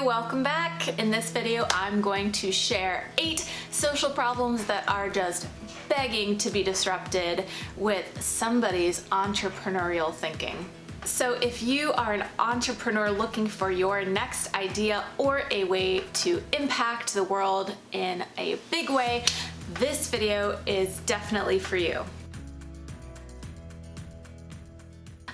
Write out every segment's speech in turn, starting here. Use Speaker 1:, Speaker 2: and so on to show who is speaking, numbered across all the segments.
Speaker 1: welcome back. In this video, I'm going to share 8 social problems that are just begging to be disrupted with somebody's entrepreneurial thinking. So if you are an entrepreneur looking for your next idea or a way to impact the world in a big way, this video is definitely for you.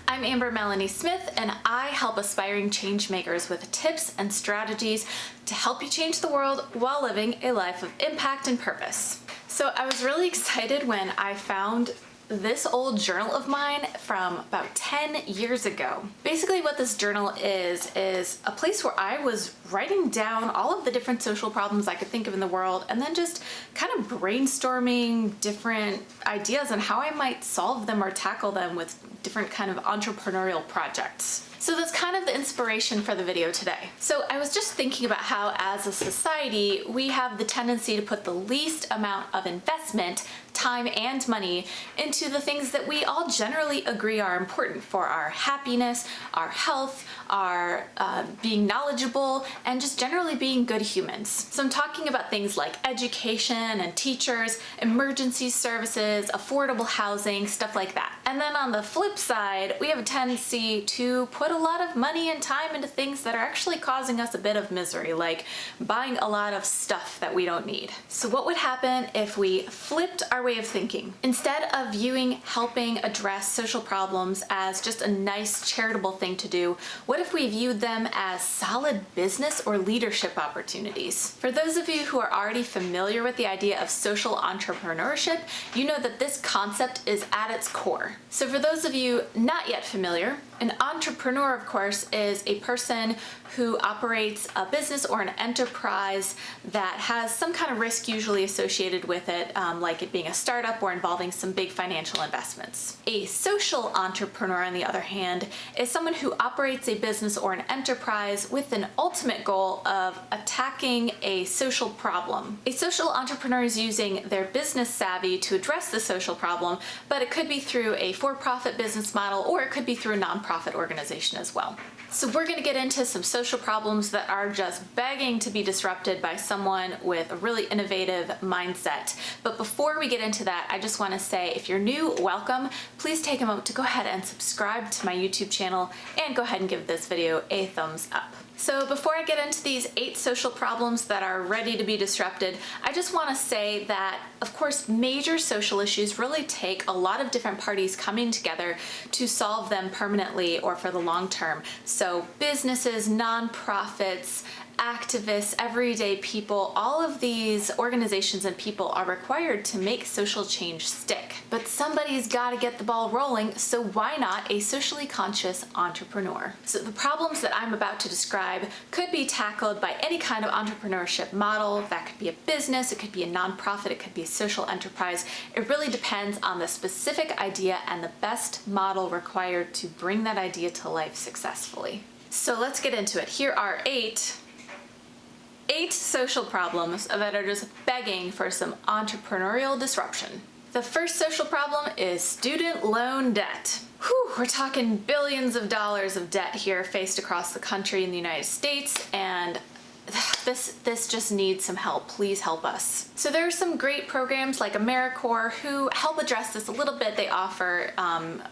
Speaker 1: I'm Amber Melanie Smith, and I help aspiring change makers with tips and strategies to help you change the world while living a life of impact and purpose. So I was really excited when I found this old journal of mine from about 10 years ago. Basically what this journal is a place where I was writing down all of the different social problems I could think of in the world and then just kind of brainstorming different ideas on how I might solve them or tackle them with different kind of entrepreneurial projects. So that's kind of the inspiration for the video today. So I was just thinking about how as a society, we have the tendency to put the least amount of investment, time and money into the things that we all generally agree are important for our happiness, our health, our being knowledgeable, and just generally being good humans. So I'm talking about things like education and teachers, emergency services, affordable housing, stuff like that. And then on the flip side, we have a tendency to put a lot of money and time into things that are actually causing us a bit of misery, like buying a lot of stuff that we don't need. So what would happen if we flipped our way of thinking? Instead of viewing helping address social problems as just a nice charitable thing to do, what if we viewed them as solid business or leadership opportunities? For those of you who are already familiar with the idea of social entrepreneurship, you know that this concept is at its core. So for those of you not yet familiar, an entrepreneur, of course, is a person who operates a business or an enterprise that has some kind of risk usually associated with it, like it being a startup or involving some big financial investments. A social entrepreneur, on the other hand, is someone who operates a business or an enterprise with an ultimate goal of attacking a social problem. A social entrepreneur is using their business savvy to address the social problem, but it could be through a for-profit business model or it could be through a nonprofit organization as well. So we're going to get into some social problems that are just begging to be disrupted by someone with a really innovative mindset. But before we get into that, I just want to say if you're new, welcome. Please take a moment to go ahead and subscribe to my YouTube channel and go ahead and give this video a thumbs up. So before I get into these 8 social problems that are ready to be disrupted, I just want to say that, of course, major social issues really take a lot of different parties coming together to solve them permanently or for the long term. So businesses, nonprofits, activists, everyday people, all of these organizations and people are required to make social change stick. But somebody's got to get the ball rolling, so why not a socially conscious entrepreneur? So the problems that I'm about to describe could be tackled by any kind of entrepreneurship model. That could be a business, it could be a nonprofit, it could be a social enterprise. It really depends on the specific idea and the best model required to bring that idea to life successfully. So let's get into it. Here are 8 social problems that are just begging for some entrepreneurial disruption. The first social problem is student loan debt. Whew, we're talking billions of dollars of debt here faced across the country in the United States, and this just needs some help. Please help us. So there are some great programs like AmeriCorps who help address this a little bit. They offer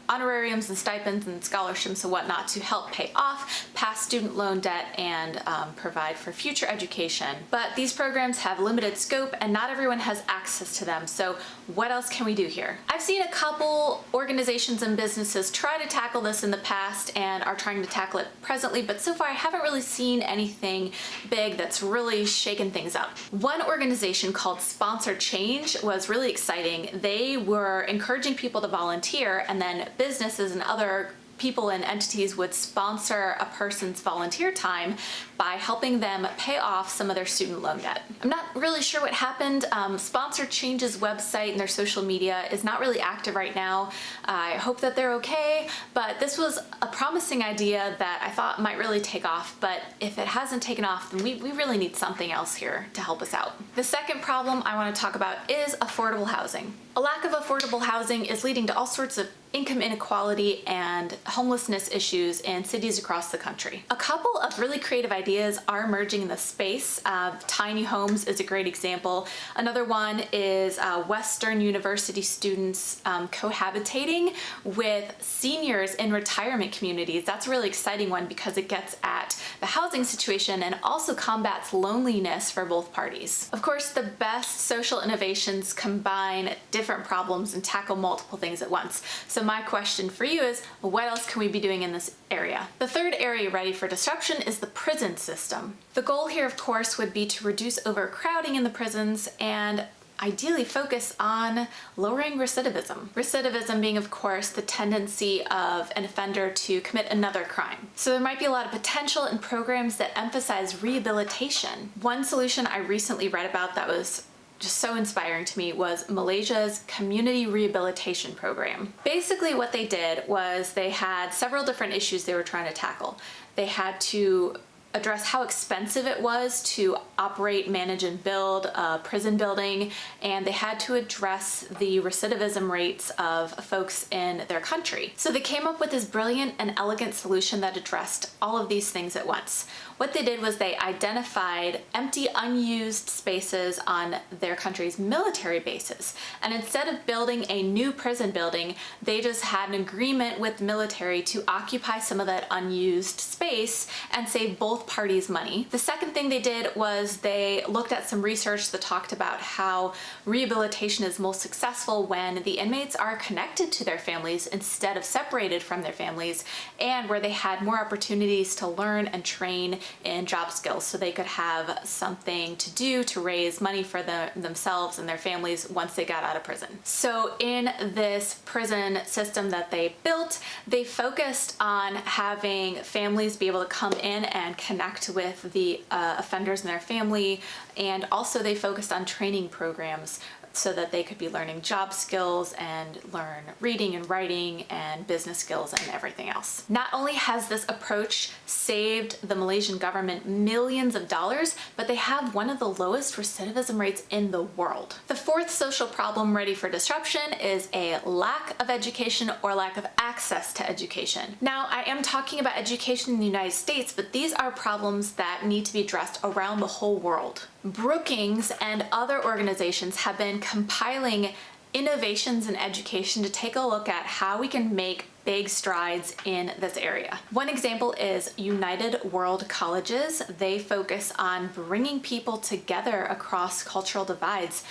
Speaker 1: honorariums and stipends and scholarships and whatnot to help pay off past student loan debt and provide for future education. But these programs have limited scope and not everyone has access to them. So what else can we do here? I've seen a couple organizations and businesses try to tackle this in the past and are trying to tackle it presently, but so far I haven't really seen anything big that's really shaken things up. One organization called Sponsor Change was really exciting. They were encouraging people to volunteer, and then businesses and other people and entities would sponsor a person's volunteer time by helping them pay off some of their student loan debt. I'm not really sure what happened. Sponsor Change's website and their social media is not really active right now. I hope that they're okay, but this was a promising idea that I thought might really take off, but if it hasn't taken off, then we really need something else here to help us out. The second problem I want to talk about is affordable housing. A lack of affordable housing is leading to all sorts of income inequality and homelessness issues in cities across the country. A couple of really creative ideas are emerging in this space. Tiny homes is a great example. Another one is Western University students cohabitating with seniors in retirement communities. That's a really exciting one because it gets at the housing situation and also combats loneliness for both parties. Of course, the best social innovations combine different problems and tackle multiple things at once. So my question for you is, what else can we be doing in this area? The third area ready for disruption is the prison system. The goal here, of course, would be to reduce overcrowding in the prisons and ideally focus on lowering recidivism. Recidivism being, of course, the tendency of an offender to commit another crime. So there might be a lot of potential in programs that emphasize rehabilitation. One solution I recently read about that was just so inspiring to me was Malaysia's community rehabilitation program. Basically what they did was they had several different issues they were trying to tackle. They had to address how expensive it was to operate, manage, and build a prison building, and they had to address the recidivism rates of folks in their country. So they came up with this brilliant and elegant solution that addressed all of these things at once. What they did was they identified empty, unused spaces on their country's military bases, and instead of building a new prison building, they just had an agreement with the military to occupy some of that unused space and save both parties money. The second thing they did was they looked at some research that talked about how rehabilitation is most successful when the inmates are connected to their families instead of separated from their families, and where they had more opportunities to learn and train in job skills so they could have something to do to raise money for themselves and their families once they got out of prison. So in this prison system that they built, they focused on having families be able to come in and connect with the offenders and their family, and also they focused on training programs so that they could be learning job skills and learn reading and writing and business skills and everything else. Not only has this approach saved the Malaysian government millions of dollars, but they have one of the lowest recidivism rates in the world. The fourth social problem ready for disruption is a lack of education or lack of access to education. Now, I am talking about education in the United States, but these are problems that need to be addressed around the whole world. Brookings and other organizations have been compiling innovations in education to take a look at how we can make big strides in this area. One example is United World Colleges. They focus on bringing people together across cultural divides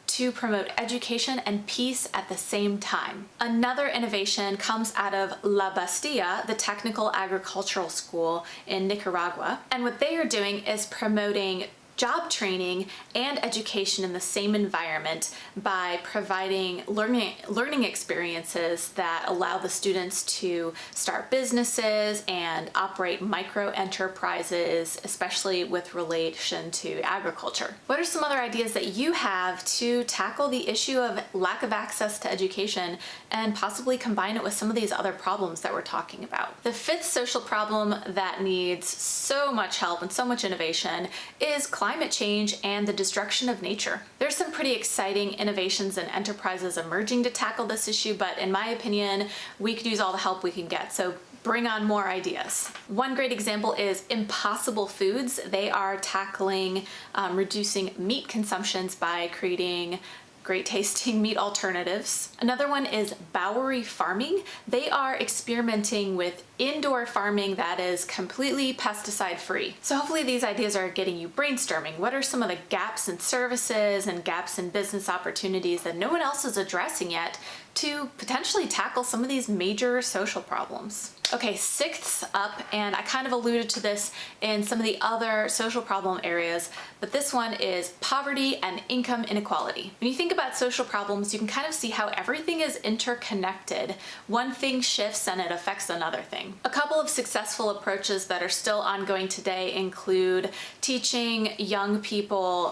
Speaker 1: to promote education and peace at the same time. Another innovation comes out of La Bastilla, the technical agricultural school in Nicaragua. And what they are doing is promoting job training and education in the same environment by providing learning experiences that allow the students to start businesses and operate micro enterprises, especially with relation to agriculture. What are some other ideas that you have to tackle the issue of lack of access to education and possibly combine it with some of these other problems that we're talking about? The fifth social problem that needs so much help and so much innovation is climate change and the destruction of nature. There's some pretty exciting innovations and enterprises emerging to tackle this issue, but in my opinion, we could use all the help we can get. So bring on more ideas. One great example is Impossible Foods. They are tackling reducing meat consumptions by creating great tasting meat alternatives. Another one is Bowery Farming. They are experimenting with indoor farming that is completely pesticide free. So hopefully these ideas are getting you brainstorming. What are some of the gaps in services and gaps in business opportunities that no one else is addressing yet to potentially tackle some of these major social problems? Okay, sixth up, and I kind of alluded to this in some of the other social problem areas, but this one is poverty and income inequality. When you think about social problems, you can kind of see how everything is interconnected. One thing shifts and it affects another thing. A couple of successful approaches that are still ongoing today include teaching young people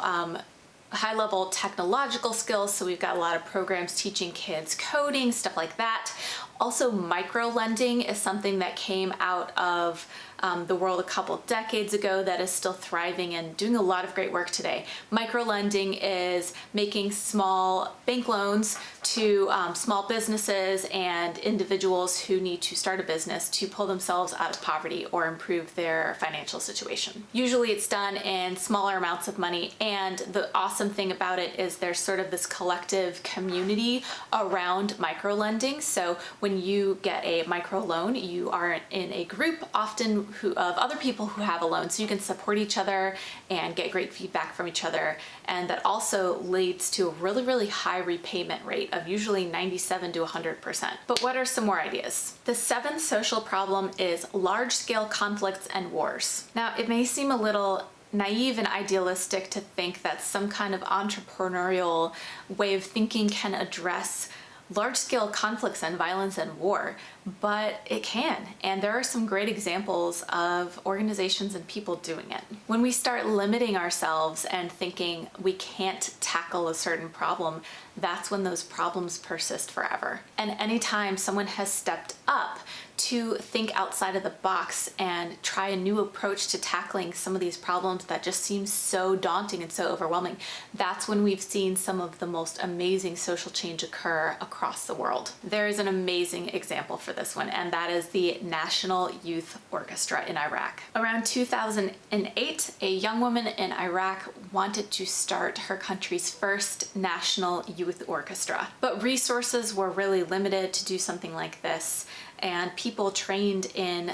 Speaker 1: high-level technological skills. So we've got a lot of programs teaching kids coding, stuff like that. Also, micro-lending is something that came out of the world a couple decades ago that is still thriving and doing a lot of great work today. Microlending is making small bank loans to small businesses and individuals who need to start a business to pull themselves out of poverty or improve their financial situation. Usually it's done in smaller amounts of money, and the awesome thing about it is there's sort of this collective community around microlending. So when you get a micro loan, you are in a group often of other people who have a loan, so you can support each other and get great feedback from each other. And that also leads to a really, really high repayment rate of usually 97 to 100%. But what are some more ideas? The seventh social problem is large-scale conflicts and wars. Now, it may seem a little naive and idealistic to think that some kind of entrepreneurial way of thinking can address large-scale conflicts and violence and war, but it can. And there are some great examples of organizations and people doing it. When we start limiting ourselves and thinking we can't tackle a certain problem, that's when those problems persist forever. And anytime someone has stepped up to think outside of the box and try a new approach to tackling some of these problems that just seem so daunting and so overwhelming, that's when we've seen some of the most amazing social change occur across the world. There is an amazing example for this one, and that is the National Youth Orchestra in Iraq. Around 2008, a young woman in Iraq wanted to start her country's first national youth orchestra, but resources were really limited to do something like this, and people trained in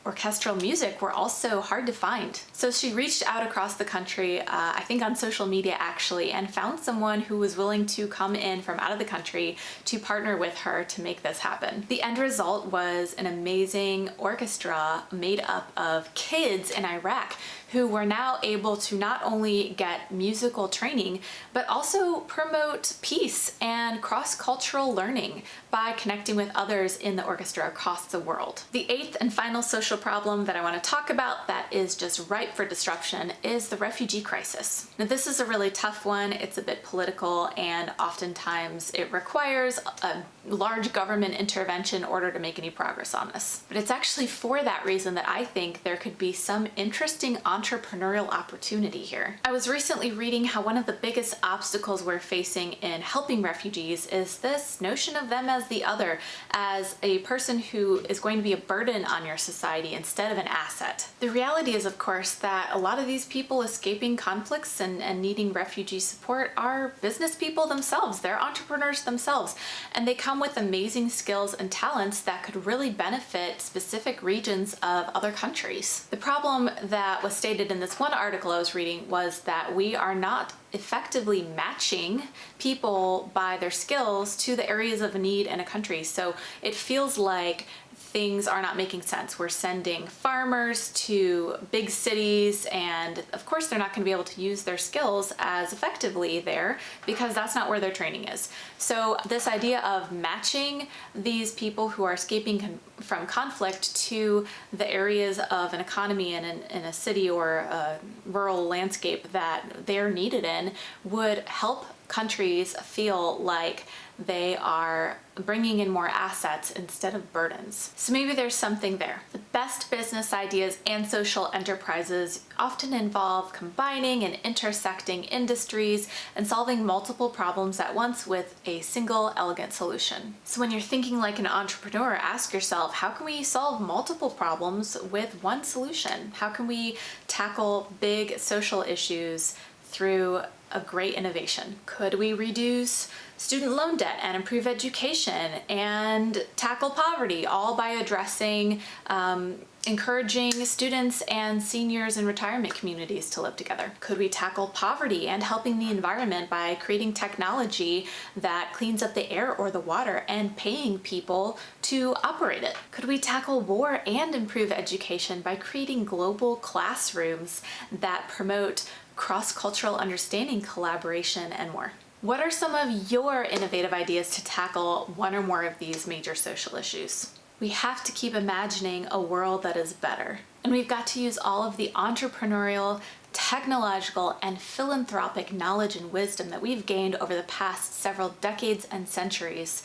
Speaker 1: orchestral music were also hard to find. So she reached out across the country, I think on social media actually, and found someone who was willing to come in from out of the country to partner with her to make this happen. The end result was an amazing orchestra made up of kids in Iraq who were now able to not only get musical training, but also promote peace and cross-cultural learning by connecting with others in the orchestra across the world. The eighth and final social problem that I want to talk about that is just ripe for disruption is the refugee crisis. Now, this is a really tough one. It's a bit political, and oftentimes it requires a large government intervention in order to make any progress on this. But it's actually for that reason that I think there could be some interesting entrepreneurial opportunity here. I was recently reading how one of the biggest obstacles we're facing in helping refugees is this notion of them as the other, as a person who is going to be a burden on your society instead of an asset. The reality is, of course, that a lot of these people escaping conflicts and needing refugee support are business people themselves. They're entrepreneurs themselves, and they come with amazing skills and talents that could really benefit specific regions of other countries. The problem that was stated in this one article I was reading was that we are not effectively matching people by their skills to the areas of need in a country. So it feels like things are not making sense. We're sending farmers to big cities, and of course they're not going to be able to use their skills as effectively there because that's not where their training is. So this idea of matching these people who are escaping from conflict to the areas of an economy in a city or a rural landscape that they're needed in would help countries feel like they are bringing in more assets instead of burdens. So maybe there's something there. The best business ideas and social enterprises often involve combining and intersecting industries and solving multiple problems at once with a single elegant solution. So when you're thinking like an entrepreneur, ask yourself, how can we solve multiple problems with one solution? How can we tackle big social issues through a great innovation? Could we reduce student loan debt and improve education and tackle poverty, all by addressing encouraging students and seniors in retirement communities to live together? Could we tackle poverty and helping the environment by creating technology that cleans up the air or the water and paying people to operate it? Could we tackle war and improve education by creating global classrooms that promote cross-cultural understanding, collaboration, and more? What are some of your innovative ideas to tackle one or more of these major social issues? We have to keep imagining a world that is better, and we've got to use all of the entrepreneurial, technological, and philanthropic knowledge and wisdom that we've gained over the past several decades and centuries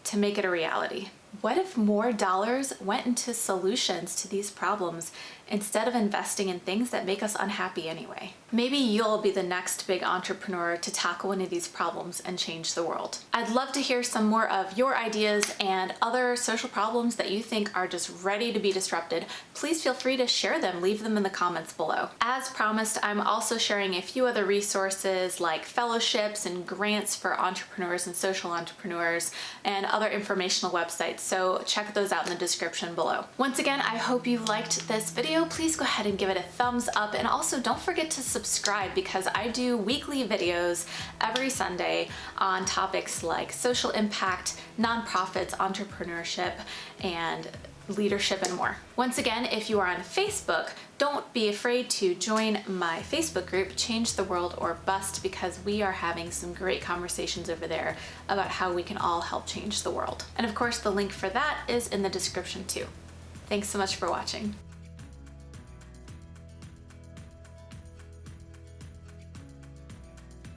Speaker 1: to make it a reality. What if more dollars went into solutions to these problems instead of investing in things that make us unhappy anyway. Maybe you'll be the next big entrepreneur to tackle one of these problems and change the world. I'd love to hear some more of your ideas and other social problems that you think are just ready to be disrupted. Please feel free to share them, leave them in the comments below. As promised, I'm also sharing a few other resources like fellowships and grants for entrepreneurs and social entrepreneurs and other informational websites, so check those out in the description below. Once again, I hope you liked this video. Please go ahead and give it a thumbs up, and also don't forget to subscribe because I do weekly videos every Sunday on topics like social impact, nonprofits, entrepreneurship, and leadership and more. Once again, if you are on Facebook, don't be afraid to join my Facebook group, Change the World or Bust, because we are having some great conversations over there about how we can all help change the world. And of course, the link for that is in the description too. Thanks so much for watching.